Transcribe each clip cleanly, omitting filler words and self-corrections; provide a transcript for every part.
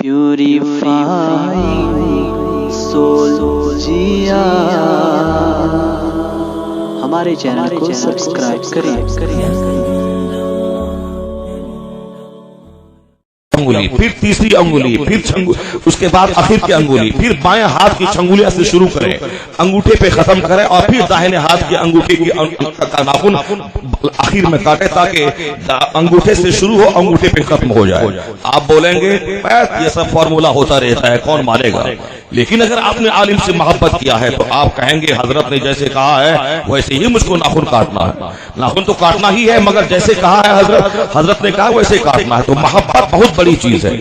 Purifying soul जिया। हमारे channel को subscribe करें। अंगुली, फिर तीसरी अंगुली, फिर उसके बाद आखिर की अंगुली, फिर बाएं हाथ की छंगुलियां से शुरू करें, अंगूठे पे खत्म करें और फिर दाहिने हाथ की अंगूठे की नाखून आखिर में काटे ताकि अंगूठे से शुरू हो अंगूठे पे खत्म हो जाए। आप बोलेंगे ये सब फॉर्मूला होता रहता है, कौन मानेगा? लेकिन अगर आपने आलिम से मोहब्बत किया है तो आप कहेंगे हजरत ने जैसे कहा है वैसे ही मुझको नाखून काटना है। नाखून तो काटना ही है मगर जैसे कहा है हजरत ने कहा वैसे काटना है। तो मोहब्बत बहुत बड़ी चीज है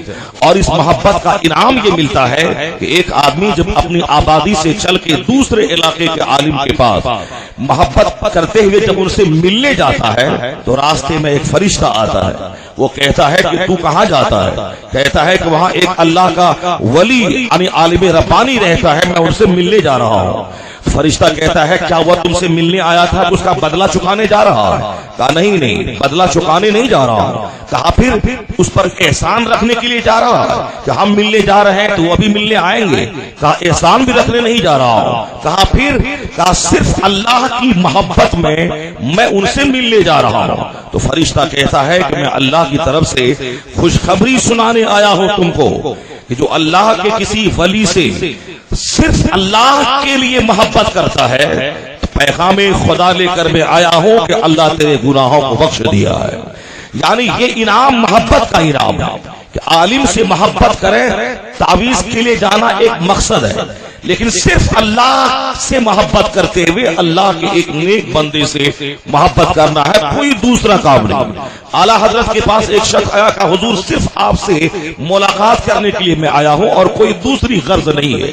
और इस मोहब्बत का इनाम ये मिलता है कि एक आदमी जब अपनी आबादी से चल के दूसरे इलाके के आलिम के पास मोहब्बत करते हुए जब उनसे मिलने जाता है तो रास्ते में एक फरिश्ता आता है। वो कहता है कि तू कहाँ जाता है? कहता है कि वहां एक अल्लाह का वली यानी आलिम रब्बानी रहता है, मैं उनसे मिलने जा रहा हूँ। फरिश्ता कहता है क्या वह तुमसे मिलने आया था तो उसका बदला चुकाने जा रहा है? कहा नहीं, बदला चुकाने नहीं जा रहा हूं। कहा फिर उस पर एहसान रखने के लिए जा रहा है कि हम मिलने जा रहे हैं तो अभी मिलने आएंगे? कहा एहसान भी रखने नहीं जा रहा हूं। कहा फिर? कहा सिर्फ अल्लाह की मोहब्बत में मैं उनसे मिलने जा रहा हूं। तो फरिश्ता कहता है कि मैं अल्लाह की तरफ से खुशखबरी सुनाने आया हूं तुमको कि जो अल्लाह के किसी वली से सिर्फ अल्लाह के लिए मोहब्बत करता है तो पैगामे खुदा लेकर मैं आया हूं कि अल्लाह तेरे गुनाहों को बख्श दिया है। यानी ये इनाम मोहब्बत का इनाम है कि आलिम से मोहब्बत करें। तावीज के लिए जाना एक मकसद है लेकिन सिर्फ अल्लाह से मोहब्बत करते हुए अल्लाह के एक नेक बंदे से मोहब्बत करना है, कोई दूसरा काम नहीं। आला हजरत के पास एक शख्स आया का हुजूर सिर्फ आपसे मुलाकात करने के लिए मैं आया हूं और कोई दूसरी गर्ज नहीं है।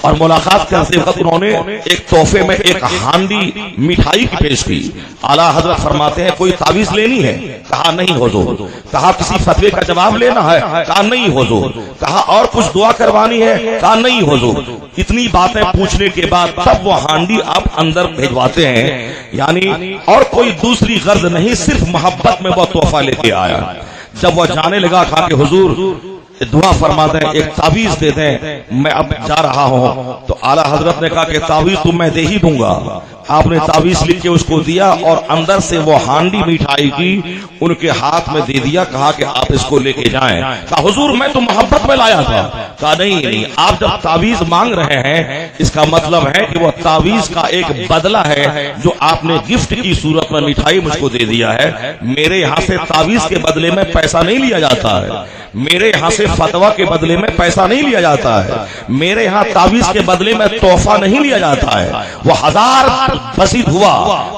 और मुलाकात करते वक्त उन्होंने एक तोहफे में एक हांडी मिठाई की पेश की। आला हजरत फरमाते हैं कोई तावीज लेनी है? कहा नहीं हुजूर। कहा किसी फतवे का जवाब लेना है? कहा नहीं हुजूर। कहा और कुछ दुआ करवानी है? कहा नहीं हुजूर। इतनी बातें पूछने के बाद तब वो हांडी आप अंदर भिजवाते हैं, यानी और कोई दूसरी गर्ज नहीं, सिर्फ मोहब्बत में वो तोहफा लेके आया। जब वो जाने लगा कहा कि हुजूर दुआ फरमा दें, एक तावीज दे दें, मैं अब जा रहा हूं। तो आला हजरत ने कहा कि तावीज तो मैं दे ही दूंगा। आपने तावीज लिख के उसको दिया और अंदर से वो हांडी मिठाई की उनके हाथ में दे दिया। कहा कि आप इसको लेके जाएं। कहा हुजूर मैं तो मोहब्बत में लाया था। कहा नहीं, आप जब तावीज मांग रहे हैं इसका मतलब है कि वो तावीज का एक बदला है जो आपने गिफ्ट की सूरत में मिठाई मुझको दे दिया है। मेरे यहाँ से तावीज के बदले में पैसा नहीं लिया जाता है, मेरे यहाँ से फतवा के बदले में पैसा नहीं लिया जाता है, मेरे यहाँ तावीज के बदले में तोहफा नहीं लिया जाता है। वो हजार बसीद हुआ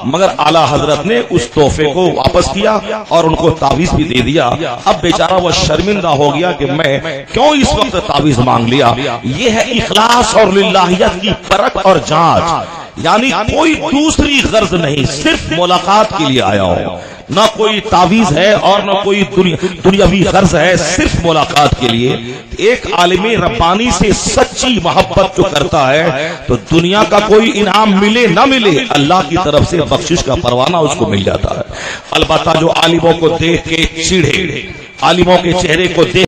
मगर आला हजरत ने उस तोहफे को वापस किया और उनको तावीज भी दे दिया। अब बेचारा वो शर्मिंदा हो गया कि मैं क्यों इस वक्त तावीज मांग लिया। ये है इखलास और लिल्लाहियत की परख और जांच, यानी कोई दूसरी गर्ज नहीं, सिर्फ मुलाकात के लिए आया हो। ना कोई तावीज है और ना कोई दुनियावी गर्ज है, सिर्फ मुलाकात के लिए। एक आलिम रब्बानी से सच्ची मोहब्बत जो करता है तो दुनिया का कोई इनाम मिले ना मिले अल्लाह की तरफ से बख्शिश का परवाना उसको मिल जाता है। अलबत्ता जो आलिमों को देख के चिढ़े, आलिमों के चेहरे को देख